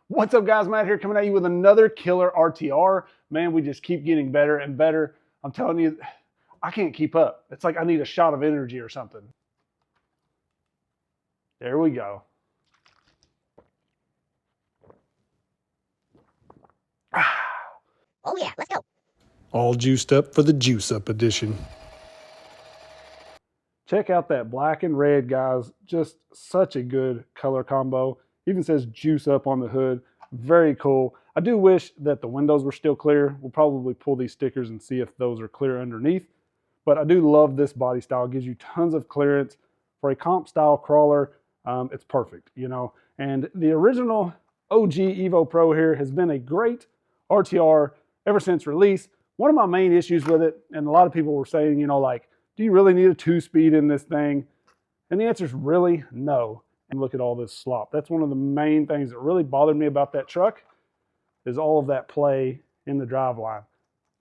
What's up, guys? Matt here, coming at you with another killer RTR. Man, we just keep getting better and better. I'm telling you, I can't keep up. It's like I need a shot of energy or something. There we go. Oh yeah, let's go. All juiced up for the Juice Up edition. Check out that black and red, guys. Just such a good color combo. Even says Juice Up on the hood. Very cool. I do wish that the windows were still clear. We'll probably pull these stickers and see if those are clear underneath. But I do love this body style. It gives you tons of clearance. For a comp style crawler, it's perfect, you know. And the original OG Evo Pro here has been a great RTR ever since release. One of my main issues with it, and a lot of people were saying, you know, like, do you really need a 2-speed in this thing? And the answer is really no. And look at all this slop. That's one of the main things that really bothered me about that truck, is all of that play in the driveline.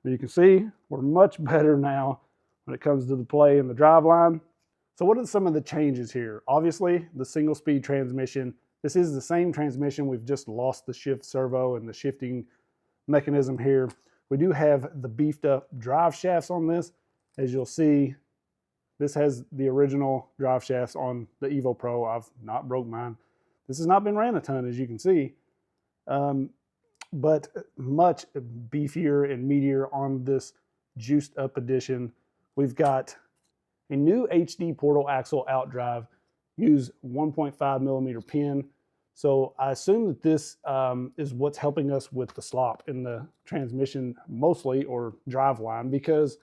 You can see we're much better now when it comes to the play in the driveline. So what are some of the changes here? Obviously, the single speed transmission. This is the same transmission. We've just lost the shift servo and the shifting mechanism here. We do have the beefed up drive shafts on this. As you'll see, this has the original drive shafts on the Evo Pro. I've not broke mine. This has not been ran a ton, as you can see, but much beefier and meatier on this juiced up edition. We've got a new HD portal axle outdrive, use 1.5 millimeter pin. So I assume that this is what's helping us with the slop in the transmission mostly, or drive line, because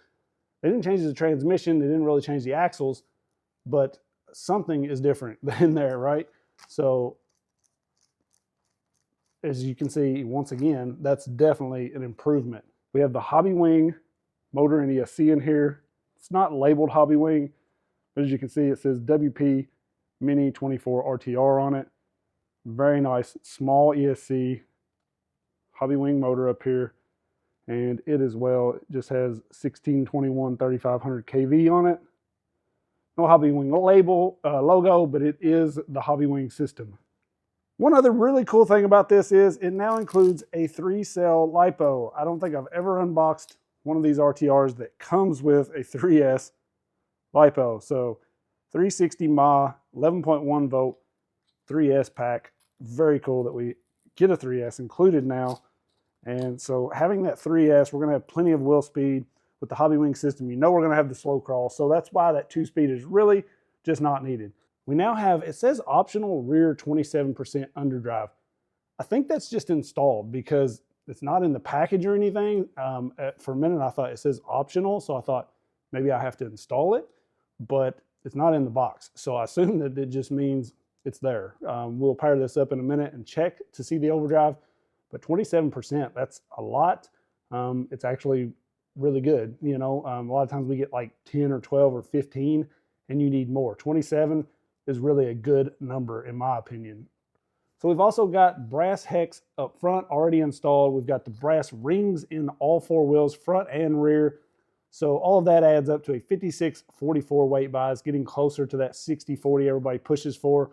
they didn't change the transmission, they didn't really change the axles, but something is different in there, right? So as you can see, once again, that's definitely an improvement. We have the Hobbywing motor and ESC in here. It's not labeled Hobbywing, but as you can see, it says WP Mini 24 RTR on it. Very nice, small ESC, Hobbywing motor up here. And it as well just has 1621 3500 kV on it. No Hobbywing label logo, but it is the Hobbywing system. One other really cool thing about this is it now includes a 3-cell LiPo. I don't think I've ever unboxed one of these RTRs that comes with a 3S LiPo. So 360 mAh, 11.1 volt 3S pack. Very cool that we get a 3S included now. And so having that 3S, we're going to have plenty of wheel speed with the Hobbywing system. You know we're going to have the slow crawl, so that's why that 2-speed is really just not needed. We now have, it says optional rear 27% underdrive. I think that's just installed because it's not in the package or anything. For a minute I thought it says optional, so I thought maybe I have to install it, but it's not in the box. So I assume that it just means it's there. We'll power this up in a minute and check to see the overdrive. But 27%, that's a lot. It's actually really good. You know, a lot of times we get like 10 or 12 or 15 and you need more. 27 is really a good number in my opinion. So we've also got brass hex up front already installed. We've got the brass rings in all 4 wheels, front and rear. So all of that adds up to a 56-44 weight bias, getting closer to that 60-40 everybody pushes for.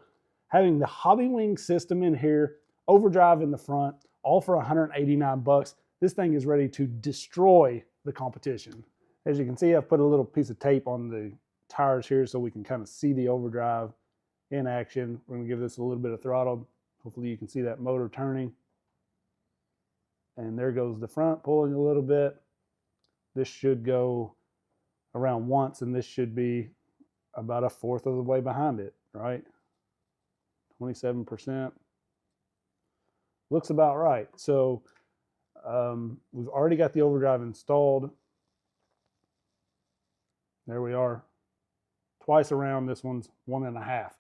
Having the Hobbywing system in here, overdrive in the front, all for 189 bucks. This thing is ready to destroy the competition. As you can see, I've put a little piece of tape on the tires here so we can kind of see the overdrive in action. We're going to give this a little bit of throttle. Hopefully you can see that motor turning. And there goes the front pulling a little bit. This should go around once, and this should be about 1/4 of the way behind it, right? 27%. Looks about right. So we've already got the overdrive installed. There we are. Twice around, this one's 1.5.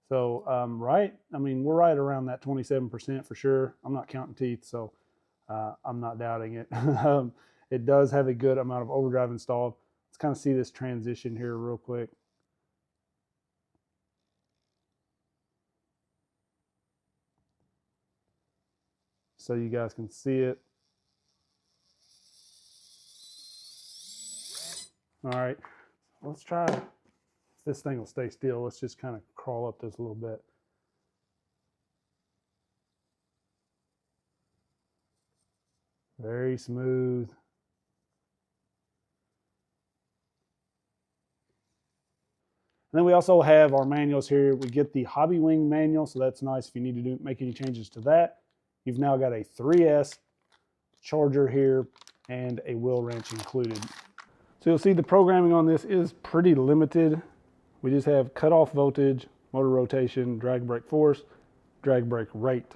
So right, I mean, we're right around that 27% for sure. I'm not counting teeth, so I'm not doubting it. It does have a good amount of overdrive installed. Let's kind of see this transition here real quick. So you guys can see it. All right, let's try, if this thing will stay still, let's just kind of crawl up this a little bit. Very smooth. And then we also have our manuals here. We get the Hobbywing manual, so that's nice if you need to make any changes to that. You've now got a 3S charger here and a wheel wrench included. So you'll see the programming on this is pretty limited. We just have cutoff voltage, motor rotation, drag brake force, drag brake rate.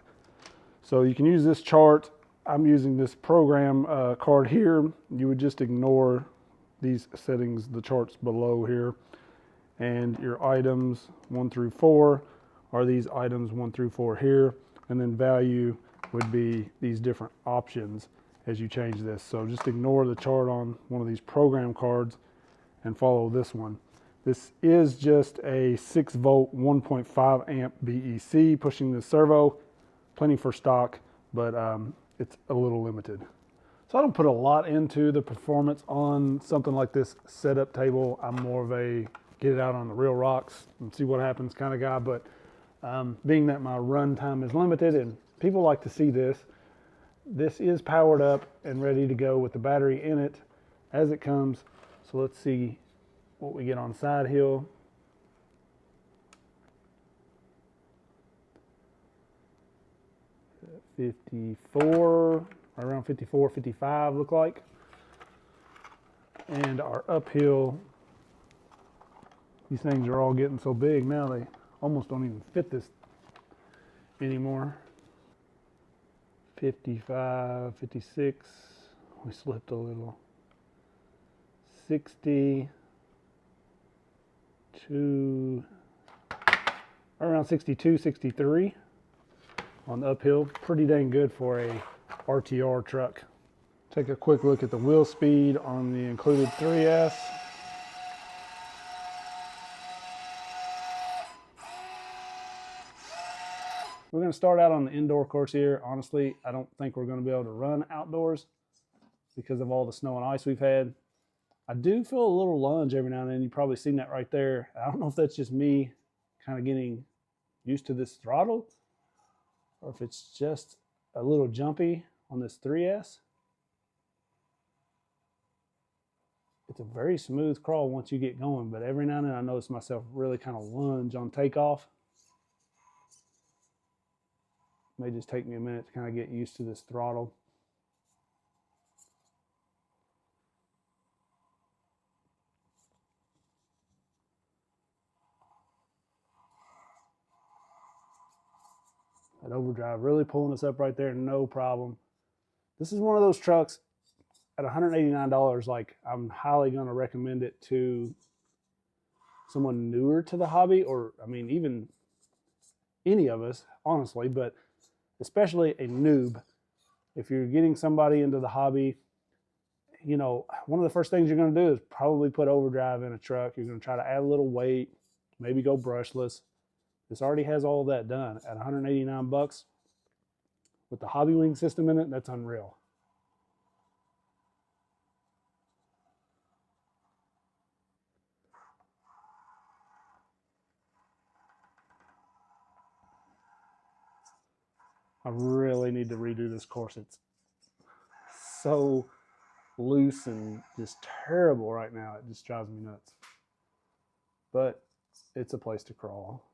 So you can use this chart. I'm using this program card here. You would just ignore these settings, the charts below here. And your items 1 through 4 are these items 1 through 4 here. And then value would be these different options as you change this. So just ignore the chart on one of these program cards and follow this one. This is just a 6 volt, 1.5 amp BEC pushing the servo. Plenty for stock, but it's a little limited. So I don't put a lot into the performance on something like this setup table. I'm more of a get it out on the real rocks and see what happens kind of guy. But being that my run time is limited and people like to see this, this is powered up and ready to go with the battery in it as it comes. So let's see what we get on side hill. $54, around 54, 55 look like. And our uphill, these things are all getting so big now they almost don't even fit this anymore. 55, 56, we slipped a little. 60 to around 62, 63 on the uphill. Pretty dang good for a RTR truck. Take a quick look at the wheel speed on the included 3S. We're going to start out on the indoor course here. Honestly, I don't think we're going to be able to run outdoors because of all the snow and ice we've had. I do feel a little lunge every now and then. You've probably seen that right there. I don't know if that's just me kind of getting used to this throttle or if it's just a little jumpy on this 3S. It's a very smooth crawl once you get going, but every now and then I notice myself really kind of lunge on takeoff. It may just take me a minute to kind of get used to this throttle. That overdrive really pulling us up right there, no problem. This is one of those trucks at $189, like I'm highly going to recommend it to someone newer to the hobby, or I mean even any of us, honestly, but especially a noob. If you're getting somebody into the hobby, you know, one of the first things you're going to do is probably put overdrive in a truck. You're going to try to add a little weight, maybe go brushless. This already has all of that done at 189 bucks with the Hobbywing system in it. That's unreal. I really need to redo this course. It's so loose and just terrible right now. It just drives me nuts. But it's a place to crawl.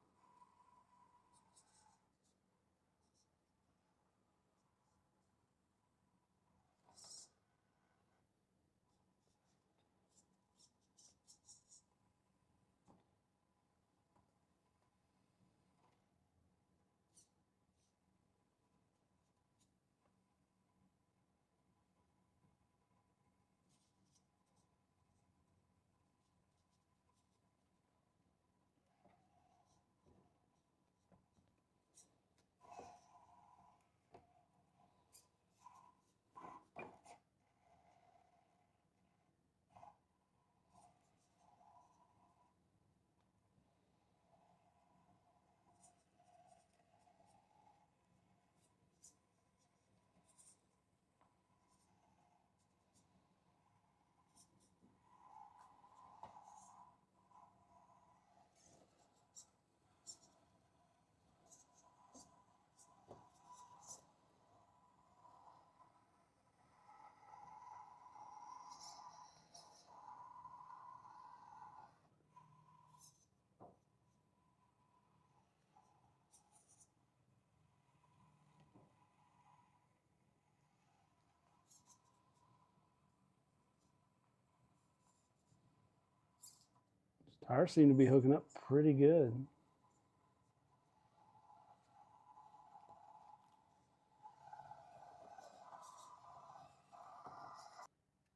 Tires seem to be hooking up pretty good.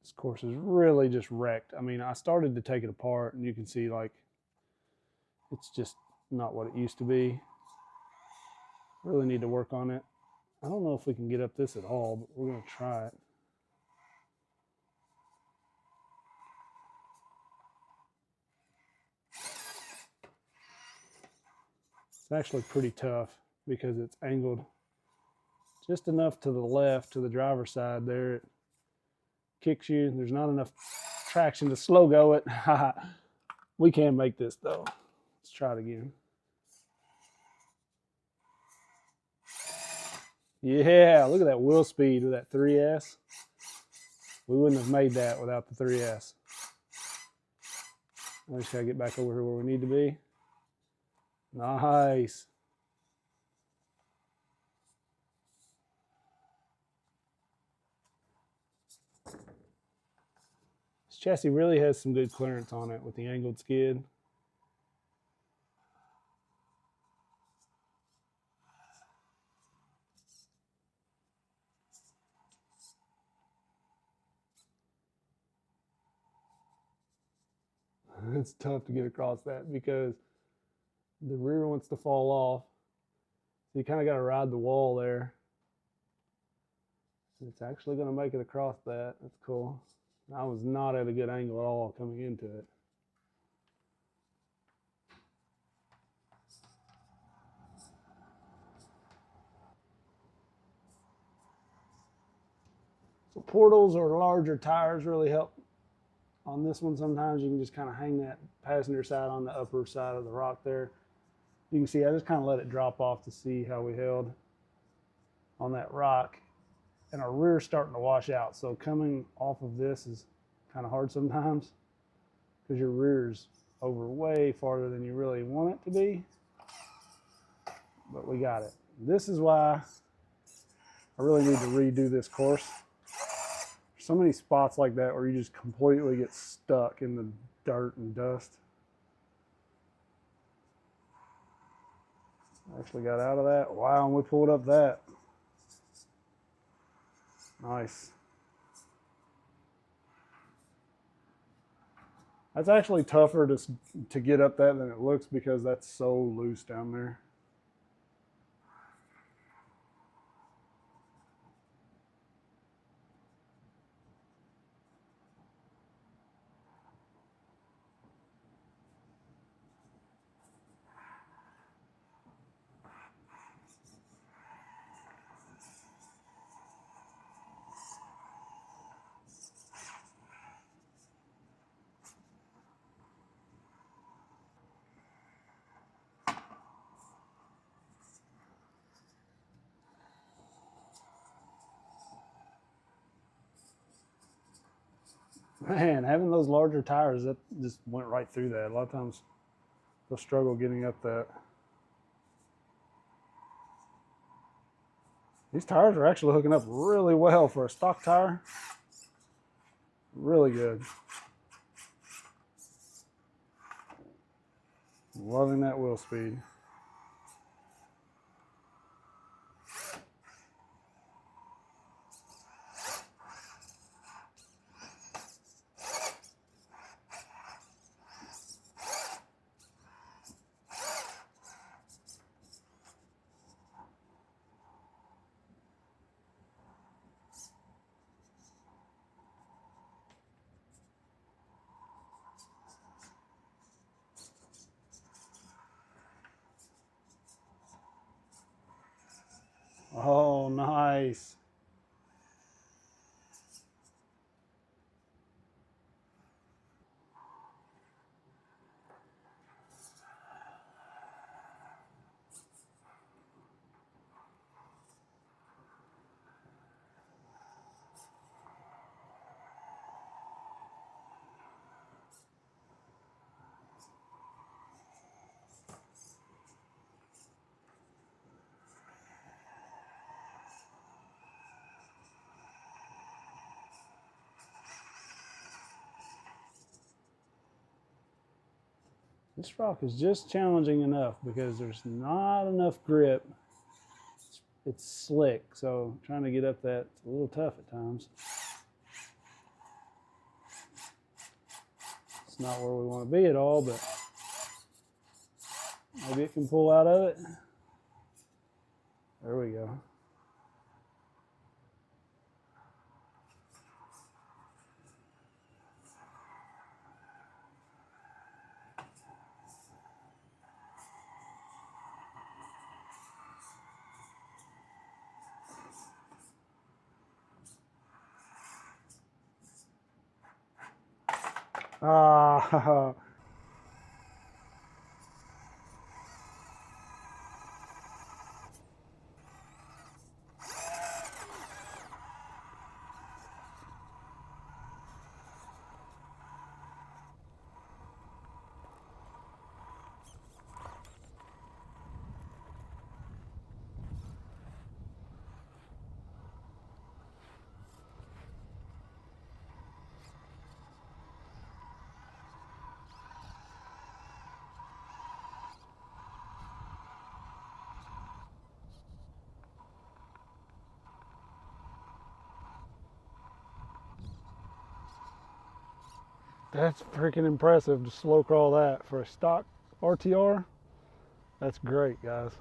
This course is really just wrecked. I mean, I started to take it apart and you can see like it's just not what it used to be. Really need to work on it. I don't know if we can get up this at all, but we're going to try it. It's actually pretty tough because it's angled just enough to the left, to the driver's side there. It kicks you. There's not enough traction to slow go it. We can make this though. Let's try it again. Yeah, look at that wheel speed with that 3S. We wouldn't have made that without the 3S. I just gotta get back over here where we need to be. Nice. This chassis really has some good clearance on it with the angled skid. It's tough to get across that because the rear wants to fall off. So you kind of got to ride the wall there. It's actually going to make it across that. That's cool. I was not at a good angle at all coming into it. So portals or larger tires really help on this one. Sometimes you can just kind of hang that passenger side on the upper side of the rock there. You can see I just kind of let it drop off to see how we held on that rock. And our rear's starting to wash out. So coming off of this is kind of hard sometimes because your rear's over way farther than you really want it to be. But we got it. This is why I really need to redo this course. There's so many spots like that where you just completely get stuck in the dirt and dust. Actually got out of that. Wow, and we pulled up that. Nice. That's actually tougher to get up that than it looks because that's so loose down there. Man, having those larger tires, that just went right through that. A lot of times they'll struggle getting up that. These tires are actually hooking up really well for a stock tire. Really good. Loving that wheel speed. Oh, nice. This rock is just challenging enough because there's not enough grip. It's slick, so trying to get up that, it's a little tough at times. It's not where we want to be at all, but maybe it can pull out of it. There we go. Ah, that's freaking impressive to slow crawl that for a stock RTR. That's great, guys.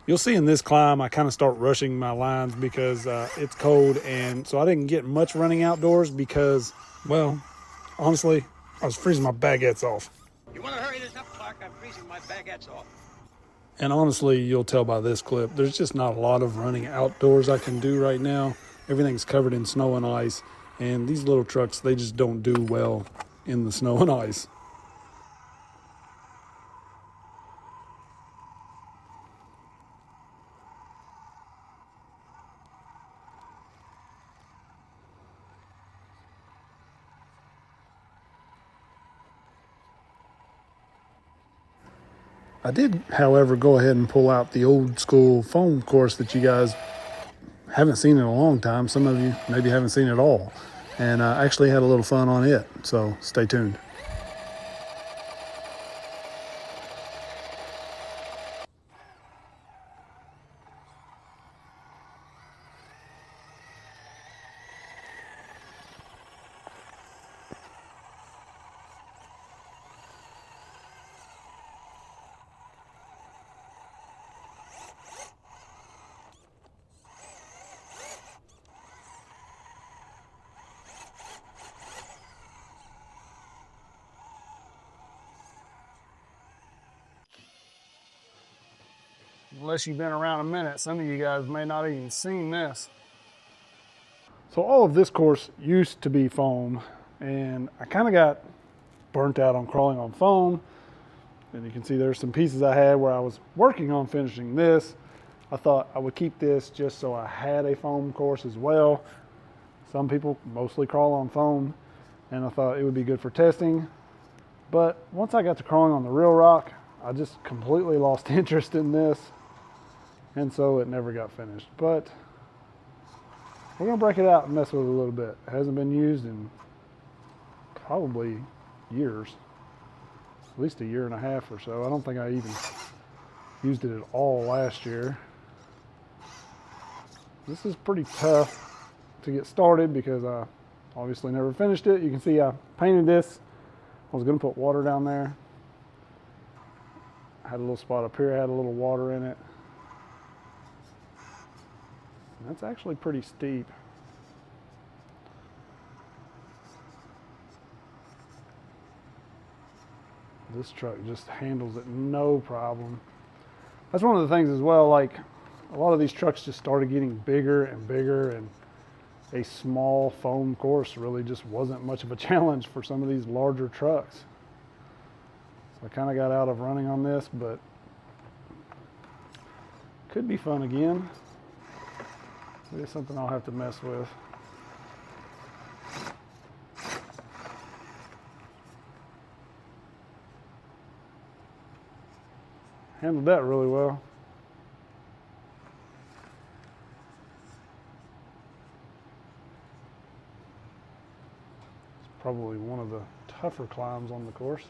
You'll see in this climb, I kind of start rushing my lines because it's cold, and so I didn't get much running outdoors because, well, honestly, I was freezing my baguettes off. You want to hurry this up, Clark? I'm freezing my baguettes off. And honestly, you'll tell by this clip, there's just not a lot of running outdoors I can do right now. Everything's covered in snow and ice, and these little trucks, they just don't do well in the snow and ice. I did, however, go ahead and pull out the old school foam course that you guys haven't seen in a long time. Some of you maybe haven't seen it at all. And I actually had a little fun on it, so stay tuned. Unless you've been around a minute, some of you guys may not have even seen this. So all of this course used to be foam, and I kind of got burnt out on crawling on foam. And you can see there's some pieces I had where I was working on finishing this. I thought I would keep this just so I had a foam course as well. Some people mostly crawl on foam, and I thought it would be good for testing. But once I got to crawling on the real rock, I just completely lost interest in this. And so it never got finished. But we're gonna break it out and mess with it a little bit. It hasn't been used in probably years, at least a year and a half or so. I don't think I even used it at all last year. This is pretty tough to get started because I obviously never finished it. You can see I painted this I was going to put water down there. I had a little spot up here, had a little water in it. And that's actually pretty steep. This truck just handles it no problem. That's one of the things as well, like a lot of these trucks just started getting bigger and bigger, and a small foam course really just wasn't much of a challenge for some of these larger trucks. So I kind of got out of running on this, but could be fun again. Maybe something I'll have to mess with. Handled that really well. It's probably one of the tougher climbs on the course.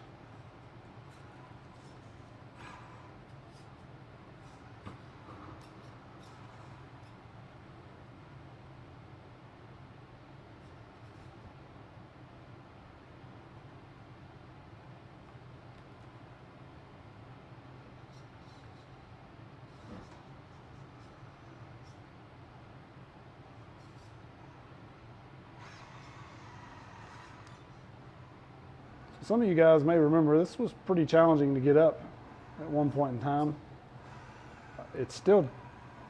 Some of you guys may remember this was pretty challenging to get up at one point in time. It's still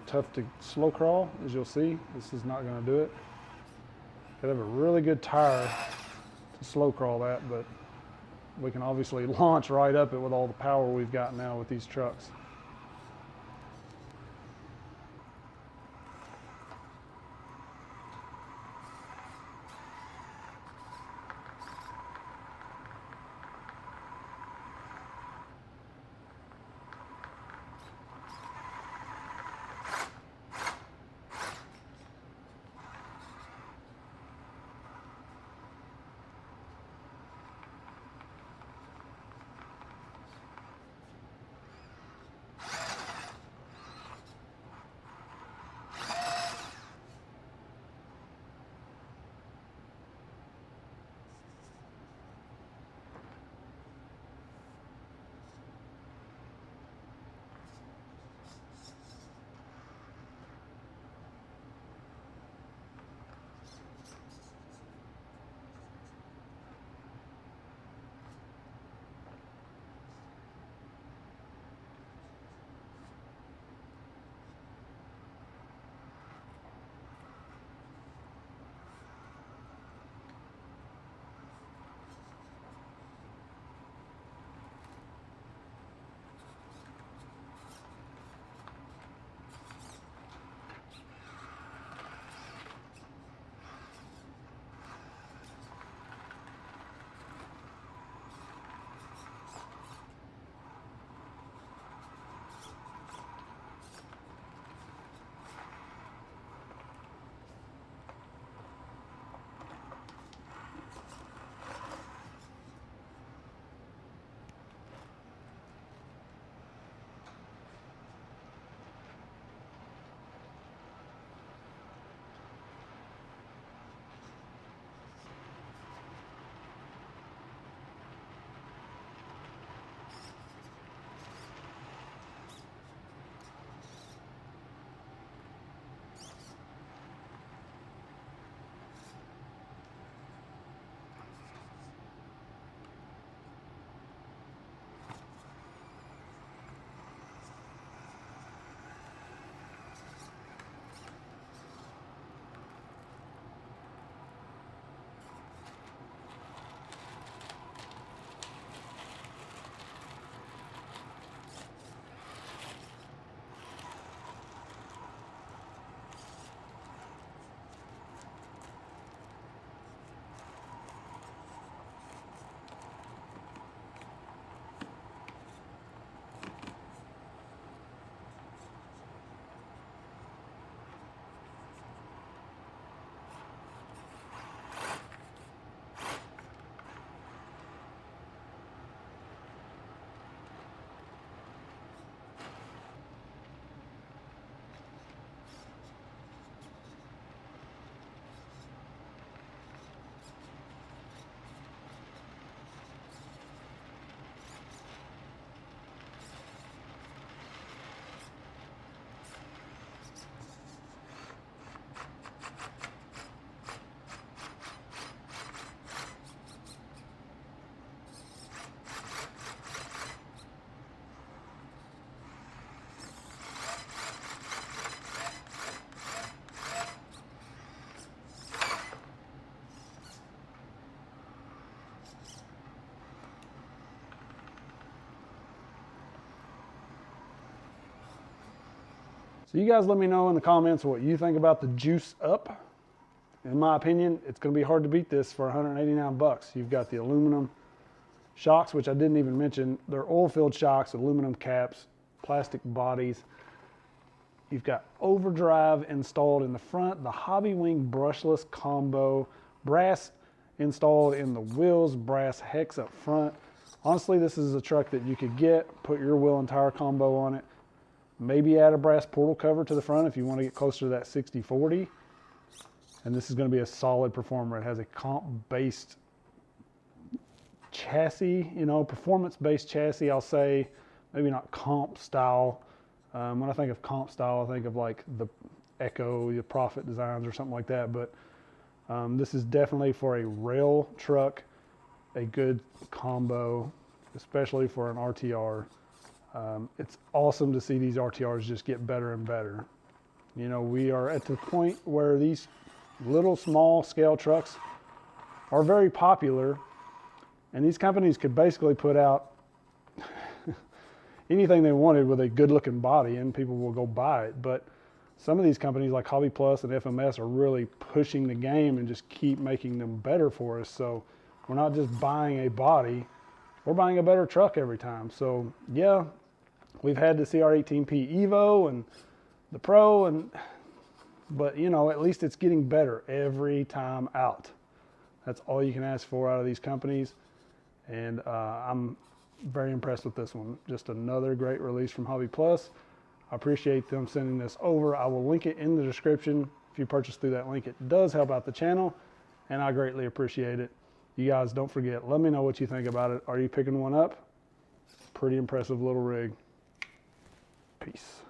tough to slow crawl, as you'll see. This is not going to do it. Gotta have a really good tire to slow crawl that, but we can obviously launch right up it with all the power we've got now with these trucks. So you guys let me know in the comments what you think about the Juice Up. In my opinion, it's going to be hard to beat this for 189 bucks. You've got the aluminum shocks, which I didn't even mention. They're oil-filled shocks, aluminum caps, plastic bodies. You've got Overdrive installed in the front, the Hobbywing Brushless combo, brass installed in the wheels, brass hex up front. Honestly, this is a truck that you could get, put your wheel and tire combo on it, maybe add a brass portal cover to the front if you want to get closer to that 60/40. And this is going to be a solid performer. It has a comp-based chassis, you know, performance-based chassis, I'll say. Maybe not comp style. When I think of comp style, I think of like the Echo, the Prophet designs or something like that. But this is definitely for a rail truck, a good combo, especially for an RTR. It's awesome to see these RTRs just get better and better. You know, we are at the point where these little small scale trucks are very popular, and these companies could basically put out anything they wanted with a good looking body and people will go buy it. But some of these companies like Hobbyplus and FMS are really pushing the game and just keep making them better for us. So we're not just buying a body, we're buying a better truck every time. So yeah, we've had the CR18P Evo and the Pro, but you know, at least it's getting better every time out. That's all you can ask for out of these companies. And I'm very impressed with this one. Just another great release from Hobbyplus. I appreciate them sending this over. I will link it in the description. If you purchase through that link, it does help out the channel, and I greatly appreciate it. You guys, don't forget, let me know what you think about it. Are you picking one up? Pretty impressive little rig. Peace.